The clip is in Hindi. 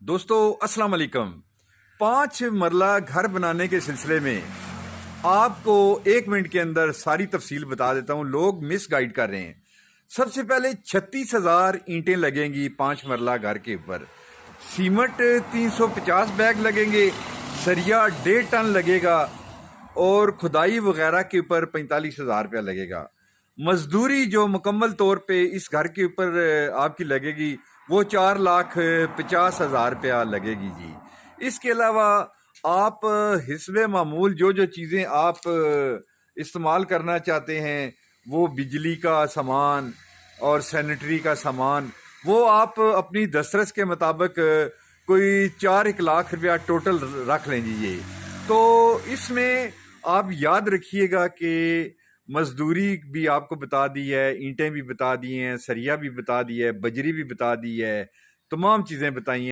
दोस्तों अस्सलाम वालेकुम। 5 मरला घर बनाने के सिलसिले में आपको 1 मिनट के अंदर सारी तफसील बता देता हूँ। लोग मिस गाइड कर रहे हैं। सबसे पहले 36,000 ईंटें लगेंगी 5 मरला घर के ऊपर। सीमेंट 350 बैग लगेंगे। सरिया 1.5 टन लगेगा और खुदाई वगैरह के ऊपर 45,000 रुपया लगेगा। मजदूरी जो मुकम्मल तौर पे इस घर के ऊपर आपकी लगेगी वो 4,50,000 रुपया लगेगी जी। इसके अलावा आप हिस्बे मामूल जो जो चीज़ें आप इस्तेमाल करना चाहते हैं, वो बिजली का सामान और सैनिटरी का सामान, वो आप अपनी दस्तरस के मुताबिक कोई 4-1 लाख रुपया टोटल रख लें जी। ये तो इसमें आप याद रखिएगा कि मजदूरी भी आपको बता दी है, ईंटें भी बता दी हैं, सरिया भी बता दी है, बजरी भी बता दी है, तमाम चीज़ें बताई हैं।